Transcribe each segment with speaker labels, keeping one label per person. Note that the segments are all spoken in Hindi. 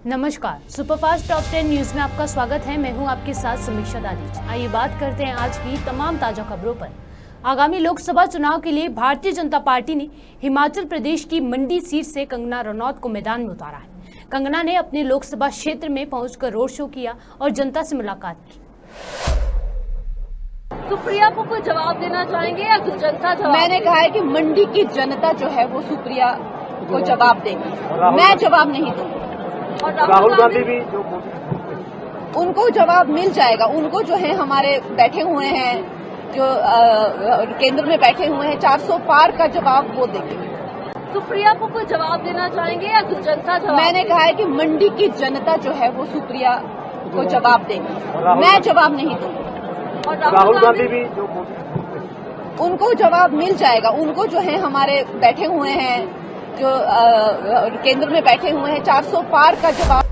Speaker 1: नमस्कार, सुपरफास्ट टॉप 10 न्यूज में आपका स्वागत है। मैं हूं आपके साथ समीक्षा दादीज। आइए बात करते हैं आज की तमाम ताजा खबरों पर। आगामी लोकसभा चुनाव के लिए भारतीय जनता पार्टी ने हिमाचल प्रदेश की मंडी सीट से कंगना रनौत को मैदान में उतारा है। कंगना ने अपने लोकसभा क्षेत्र में पहुंचकर रोड शो किया और जनता से मुलाकात की।
Speaker 2: सुप्रिया को कोई जवाब देना चाहेंगे या जनता जवाब?
Speaker 3: मैंने कहा है कि मंडी की जनता जो है वो सुप्रिया को जवाब देगी, मैं जवाब नहीं दूंगी।
Speaker 2: और राहुल गांधी भी
Speaker 3: उनको जवाब मिल जाएगा। उनको जो है हमारे बैठे हुए हैं, जो केंद्र में बैठे हुए हैं, 400 पार का जवाब वो देंगे।
Speaker 2: सुप्रिया को कोई जवाब देना चाहेंगे या जनता जवाब?
Speaker 3: मैंने कहा है कि मंडी की जनता जो है वो सुप्रिया को जवाब देगी, मैं जवाब नहीं दूंगी।
Speaker 2: और राहुल गांधी भी
Speaker 3: उनको जवाब मिल जाएगा। उनको जो है हमारे बैठे हुए हैं, जो केंद्र में बैठे हुए हैं, 400 पार का जवाब।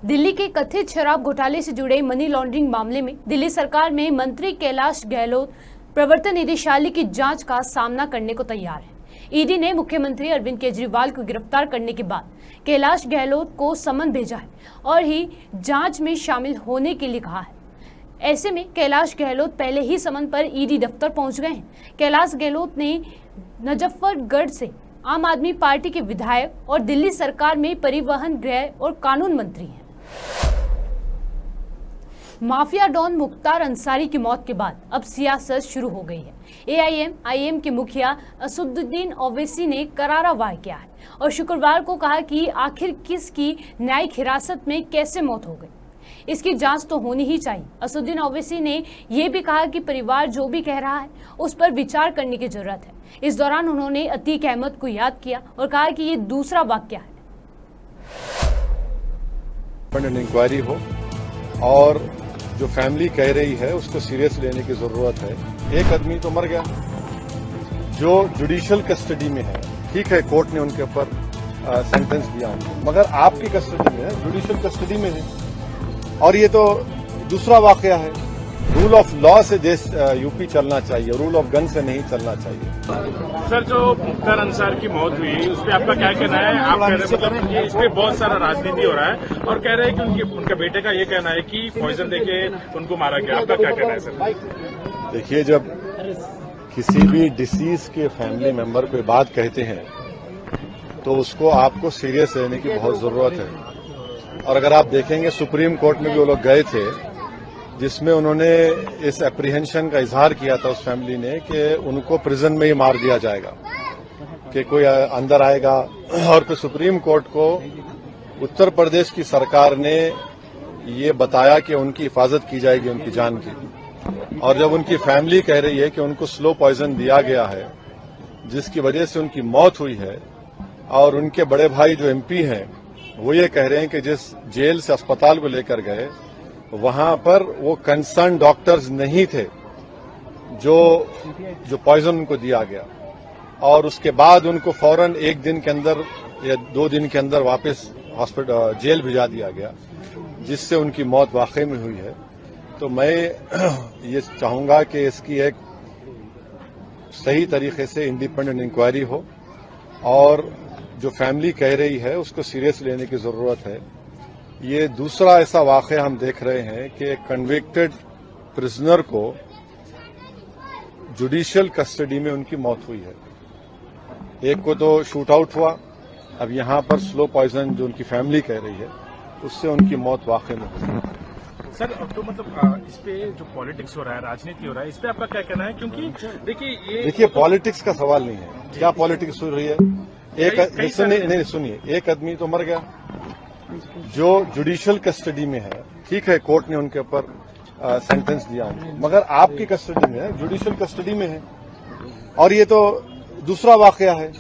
Speaker 1: दिल्ली के कथित शराब घोटाले से जुड़े मनी लॉन्ड्रिंग मामले में दिल्ली सरकार में मंत्री कैलाश गहलोत प्रवर्तन निदेशालय की जांच का सामना करने को तैयार है। ईडी ने मुख्यमंत्री अरविंद केजरीवाल को गिरफ्तार करने के बाद कैलाश गहलोत को समन भेजा है और ही जांच में शामिल होने के लिए कहा है। ऐसे में कैलाश गहलोत पहले ही समन पर ईडी दफ्तर पहुंच गए हैं। कैलाश गहलोत ने मुजफ्फरगढ़ से आम आदमी पार्टी के विधायक और दिल्ली सरकार में परिवहन, गृह और कानून मंत्री हैं। माफिया डॉन मुख्तार अंसारी की मौत के बाद अब सियासत शुरू हो गई है। एआईएम के मुखिया असदुद्दीन ओवैसी ने करारा वार किया है और शुक्रवार को कहा कि आखिर किसकी न्यायिक हिरासत में कैसे मौत हो गई, इसकी जांच तो होनी ही चाहिए। असदुद्दीन ओवैसी ने यह भी कहा कि परिवार जो भी कह रहा है उस पर विचार करने की जरूरत है। इस दौरान उन्होंने अतीक अहमद को याद किया और कहा कि ये दूसरा वाकया है।
Speaker 4: इंक्वायरी हो और जो फैमिली कह रही है उसको सीरियस लेने की जरूरत है। एक आदमी तो मर गया जो जुडिशियल कस्टडी में है, ठीक है, कोर्ट ने उनके ऊपर सेंटेंस दिया, मगर आपकी कस्टडी में है, जुडिशियल कस्टडी में है। और ये तो दूसरा वाकया है। रूल ऑफ लॉ से देश यूपी चलना चाहिए, रूल ऑफ गन से नहीं चलना चाहिए।
Speaker 5: सर, जो मुख्तार अंसार की मौत हुई उस पर आपका क्या कहना है? आप कह रहे हैं मतलब इस पे बहुत सारा राजनीति हो रहा है और कह रहे हैं कि उनके बेटे का ये कहना है कि पॉइजन देके उनको मारा गया। आपका क्या कहना है सर?
Speaker 4: देखिए, जब किसी भी डिसीज के फैमिली मेंबर कोई बात कहते हैं तो उसको आपको सीरियस लेने की बहुत जरूरत है। और अगर आप देखेंगे सुप्रीम कोर्ट में भी वो लोग गए थे जिसमें उन्होंने इस एप्रीहेंशन का इजहार किया था उस फैमिली ने कि उनको प्रिजन में ही मार दिया जाएगा, कि कोई अंदर आएगा। और फिर सुप्रीम कोर्ट को उत्तर प्रदेश की सरकार ने ये बताया कि उनकी हिफाजत की जाएगी, उनकी जान की। और जब उनकी फैमिली कह रही है कि उनको स्लो पॉइजन दिया गया है जिसकी वजह से उनकी मौत हुई है, और उनके बड़े भाई जो एमपी हैं वो ये कह रहे हैं कि जिस जेल से अस्पताल को लेकर गए वहां पर वो कंसर्न डॉक्टर्स नहीं थे जो पॉइजन उनको दिया गया, और उसके बाद उनको फौरन एक दिन के अंदर या 2 दिन के अंदर वापस हॉस्पिटल जेल भिजा दिया गया, जिससे उनकी मौत वाकई में हुई है। तो मैं ये चाहूंगा कि इसकी एक सही तरीके से इंडिपेंडेंट इंक्वायरी हो और जो फैमिली कह रही है उसको सीरियस लेने की जरूरत है। ये दूसरा ऐसा वाकया हम देख रहे हैं कि एक कन्विक्टेड प्रिजनर को जुडिशियल कस्टडी में उनकी मौत हुई है। एक को तो शूट आउट हुआ, अब यहां पर स्लो पॉइजन जो उनकी फैमिली कह रही है उससे उनकी मौत वाकई में हुई है।
Speaker 5: सर, तो मतलब इस पे जो पॉलिटिक्स हो रहा है, राजनीति हो रहा है, इस पे आपका क्या कहना है? क्योंकि देखिए
Speaker 4: पॉलिटिक्स का सवाल नहीं है। क्या पॉलिटिक्स हो रही है? सुनिए, एक आदमी तो मर गया जो जुडिशियल कस्टडी में है, ठीक है, कोर्ट ने उनके ऊपर सेंटेंस दिया, मगर आपकी कस्टडी में है, जुडिशियल कस्टडी में है। और ये तो दूसरा वाकया है।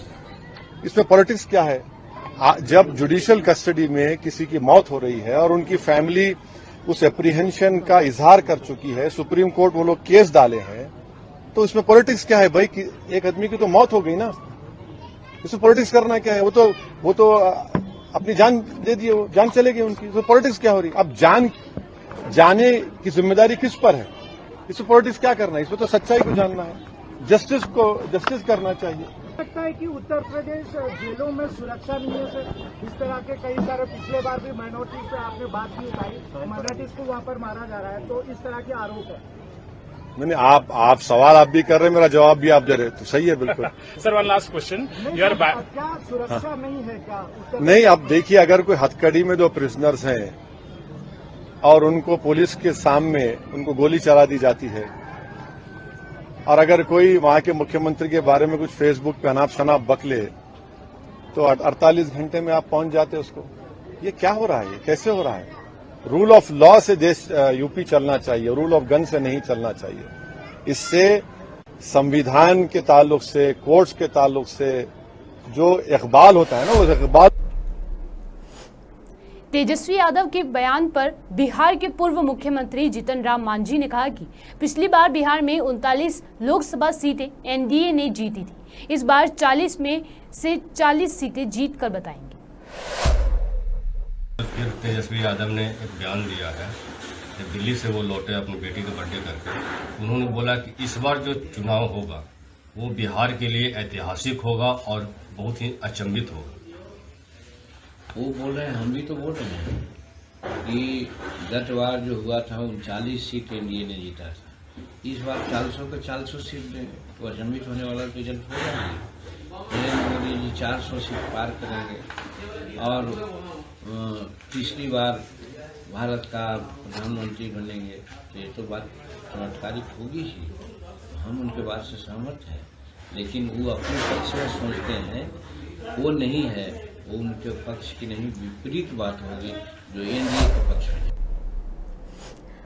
Speaker 4: इसमें पॉलिटिक्स क्या है? जब जुडिशियल कस्टडी में किसी की मौत हो रही है और उनकी फैमिली उस एप्रीहेंशन का इजहार कर चुकी है, सुप्रीम कोर्ट वो लोग केस डाले हैं, तो इसमें पॉलिटिक्स क्या है भाई? एक आदमी की तो मौत हो गई ना, इसमें पॉलिटिक्स करना क्या है? वो तो अपनी जान दे दिए, वो जान चलेगी उनकी, तो पॉलिटिक्स क्या हो रही? अब जाने की जिम्मेदारी किस पर है? इसमें पॉलिटिक्स क्या करना है? इसमें तो सच्चाई को जानना है, जस्टिस करना चाहिए।
Speaker 6: लगता है कि उत्तर प्रदेश जेलों में सुरक्षा नहीं है सर। इस तरह के कई सारे पिछले बार भी माइनॉरिटीज पे आपने बात भी उठाई, माइनॉरिटीज को वहाँ पर मारा जा रहा है, तो इस तरह के आरोप है।
Speaker 4: नहीं, आप सवाल आप भी कर रहे हैं, मेरा जवाब भी आप दे रहे हैं, तो सही है बिल्कुल।
Speaker 5: Sir one last question, your
Speaker 6: क्या सुरक्षा नहीं है क्या उत्तर
Speaker 4: नहीं, अब देखिए, अगर कोई हथकड़ी में 2 प्रिजनर्स हैं और उनको पुलिस के सामने उनको गोली चला दी जाती है, और अगर कोई वहां के मुख्यमंत्री के बारे में कुछ फेसबुक पे अनाप शनाप बकले, तो 48 घंटे में आप पहुंच जाते उसको। ये क्या हो रहा है, ये कैसे हो रहा है? रूल ऑफ लॉ से देश यूपी चलना चाहिए, रूल ऑफ गन से नहीं चलना चाहिए। इससे संविधान के ताल्लुक से, कोर्ट्स के ताल्लुक से जो इकबाल होता है ना, वो इकबाल।
Speaker 1: तेजस्वी यादव के बयान पर बिहार के पूर्व मुख्यमंत्री जीतन राम मांझी ने कहा कि पिछली बार बिहार में 39 लोकसभा सीटें एनडीए ने जीती थी, इस बार 40 में से 40 सीटें जीत कर बताएंगे।
Speaker 7: फिर तेजस्वी यादव ने एक बयान दिया है, जब दिल्ली से वो लौटे अपनी बेटी का बर्थडे करके, उन्होंने बोला कि इस बार जो चुनाव होगा वो बिहार के लिए ऐतिहासिक होगा और बहुत ही अचंभित होगा।
Speaker 8: वो बोल रहे हैं, हम भी तो बोल रहे हैं कि गत बार जो हुआ था 39 सीट एनडीए ने जीता था, इस बार 400 के 400 सीट में तो अचंभित होने वाला रिजल्ट हो जाएगा। नरेंद्र मोदी जी 400 सीट पार करेंगे और तीसरी बार भारत का प्रधानमंत्री बनेंगे, तो ये तो बात चमत्कारिक होगी ही। हम उनके बात से सहमत हैं, लेकिन वो अपने पक्ष में सोचते हैं, वो नहीं है, वो उनके पक्ष की नहीं, विपरीत बात होगी जो एनडीए के पक्ष में।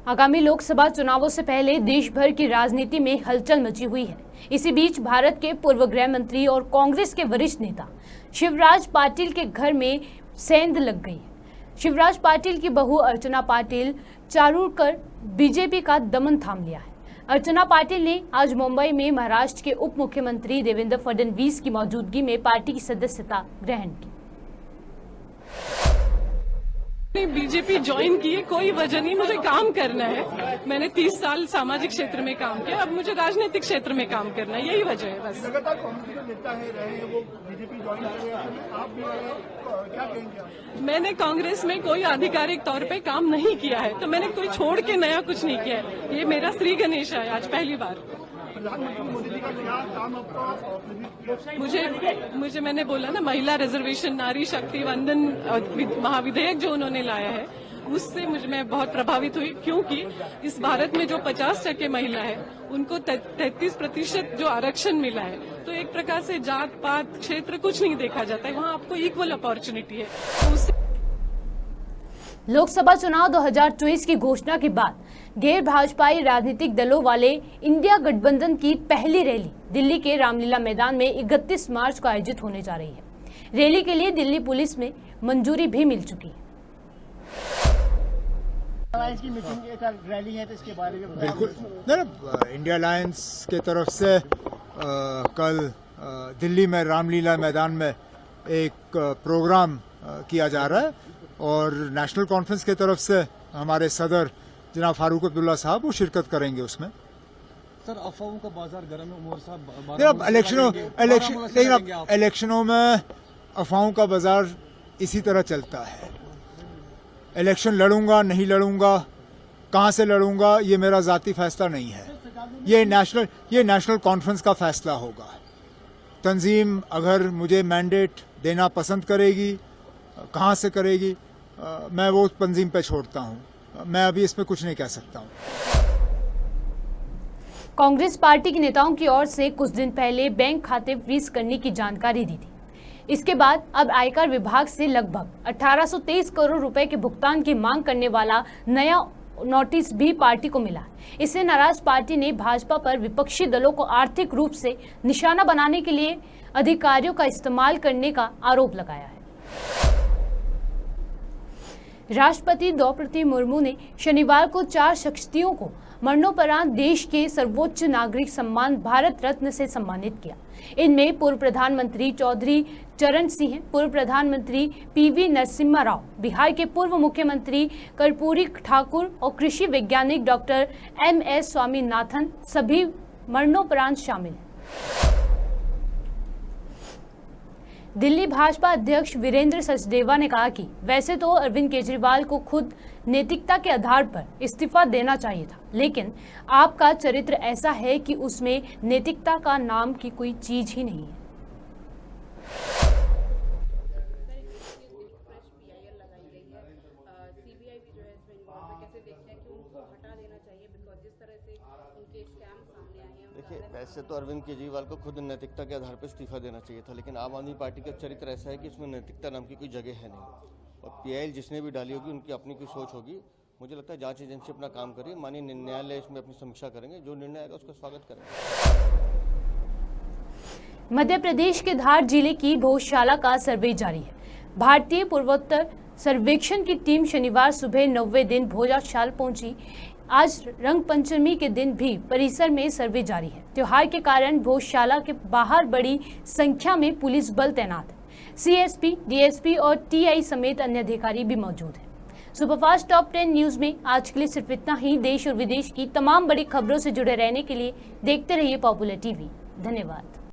Speaker 1: आगामी लोकसभा चुनावों से पहले देश भर की राजनीति में हलचल मची हुई है। इसी बीच भारत के पूर्व गृह मंत्री और कांग्रेस के वरिष्ठ नेता शिवराज पाटिल के घर में सेंध लग गई है। शिवराज पाटिल की बहू अर्चना पाटिल चारूरकर बीजेपी का दमन थाम लिया है। अर्चना पाटिल ने आज मुंबई में महाराष्ट्र के उप मुख्यमंत्री देवेंद्र फडणवीस की मौजूदगी में पार्टी की सदस्यता ग्रहण की।
Speaker 9: बीजेपी ज्वाइन की है, कोई वजह नहीं, मुझे काम करना है। मैंने 30 साल सामाजिक क्षेत्र में काम किया, अब मुझे राजनीतिक क्षेत्र में काम करना है, यही वजह है बस।
Speaker 6: लगातार कांग्रेस के नेता है रहे हैं, वो बीजेपी ज्वाइन कर रहे हैं, आप भी रहे हैं, क्या कहेंगे आप?
Speaker 9: मैंने कांग्रेस में कोई आधिकारिक तौर पे काम नहीं किया है, तो मैंने कोई छोड़ के नया कुछ नहीं किया है। ये मेरा श्री गणेश है आज पहली बार।
Speaker 6: प्रधानमंत्री मोदी जी का क्या काम आपको?
Speaker 9: मुझे मैंने बोला ना, महिला रिजर्वेशन, नारी शक्ति वंदन महाविधेयक जो उन्होंने लाया है, उससे मैं बहुत प्रभावित हुई, क्योंकि इस भारत में जो 50% महिला है उनको 33% जो आरक्षण मिला है, तो एक प्रकार से जात पात क्षेत्र कुछ नहीं देखा जाता है, वहाँ आपको इक्वल अपॉर्चुनिटी है। तो उससे
Speaker 1: लोकसभा चुनाव 2024 की घोषणा के बाद गैर भाजपाई राजनीतिक दलों वाले इंडिया गठबंधन की पहली रैली दिल्ली के रामलीला मैदान में 31 मार्च को आयोजित होने जा रही है। रैली के लिए दिल्ली पुलिस में मंजूरी भी मिल चुकी है।
Speaker 6: अलायंस की मीटिंग का रैली है, तो इसके बारे में
Speaker 10: बिल्कुल ना, इंडिया अलायंस के तरफ से कल दिल्ली में रामलीला मैदान में एक प्रोग्राम किया जा रहा है, और नेशनल कॉन्फ्रेंस के तरफ से हमारे सदर जनाब फारूक अब्दुल्ला साहब वो शिरकत करेंगे उसमें।
Speaker 6: सर, अफवाहों का बाजार गर्म है, उमर साहब
Speaker 10: इलेक्शनों में अफवाहों का बाजार इसी तरह चलता है। इलेक्शन लड़ूंगा नहीं लड़ूंगा, कहां से लड़ूंगा, ये मेरा जाती फैसला नहीं है, ये नेशनल कॉन्फ्रेंस का फैसला होगा। तंजीम अगर मुझे मैंडेट देना पसंद करेगी, कहां से करेगी, मैं वो तंजीम पे छोड़ता हूं, मैं अभी इसमें कुछ नहीं कह सकता हूं।
Speaker 1: कांग्रेस पार्टी के नेताओं की ओर से कुछ दिन पहले बैंक खाते फ्रीज करने की जानकारी दी थी। इसके बाद अब आयकर विभाग से लगभग 1823 करोड़ रुपए के भुगतान की मांग करने वाला नया नोटिस भी पार्टी को मिला। इससे नाराज पार्टी ने भाजपा पर विपक्षी दलों को आर्थिक रूप से निशाना बनाने के लिए अधिकारियों का इस्तेमाल करने का आरोप लगाया है। राष्ट्रपति द्रौपदी मुर्मू ने शनिवार को 4 शख्सियतों को मरणोपरांत देश के सर्वोच्च नागरिक सम्मान भारत रत्न से सम्मानित किया। इनमें पूर्व प्रधानमंत्री चौधरी चरण सिंह, पूर्व प्रधानमंत्री पीवी नरसिम्हा राव, बिहार के पूर्व मुख्यमंत्री कर्पूरी ठाकुर और कृषि वैज्ञानिक डॉक्टर MS स्वामीनाथन सभी मरणोपरांत शामिल हैं। दिल्ली भाजपा अध्यक्ष वीरेंद्र सचदेवा ने कहा कि वैसे तो अरविंद केजरीवाल को खुद नैतिकता के आधार पर इस्तीफा देना चाहिए था, लेकिन आपका चरित्र ऐसा है कि उसमें नैतिकता का नाम की कोई चीज ही नहीं है।
Speaker 11: देखिए, वैसे तो अरविंद केजरीवाल को खुद नैतिकता के आधार पर इस्तीफा देना चाहिए था, लेकिन आम आदमी पार्टी का चरित्र ऐसा है कि इसमें नैतिकता नाम की कोई जगह है नहीं। और पीआईएल जिसने भी डाली होगी उनकी अपनी कोई सोच होगी। मुझे लगता है जांच एजेंसी अपना काम करिए, माननीय न्यायालय इसमें अपनी समीक्षा करेंगे, जो निर्णय आएगा उसका स्वागत करेंगे।
Speaker 1: मध्य प्रदेश के धार जिले की भोजशाला का सर्वे जारी है। भारतीय पूर्वोत्तर सर्वेक्षण की टीम शनिवार सुबह 9वें दिन भोजशाला पहुंची। आज रंग पंचमी के दिन भी परिसर में सर्वे जारी है। त्योहार के कारण भोजशाला के बाहर बड़ी संख्या में पुलिस बल तैनात है। सीएसपी, डीएसपी और टीआई समेत अन्य अधिकारी भी मौजूद हैं। सुपरफास्ट टॉप 10 न्यूज में आज के लिए सिर्फ इतना ही। देश और विदेश की तमाम बड़ी खबरों से जुड़े रहने के लिए देखते रहिए पॉपुलर टीवी। धन्यवाद।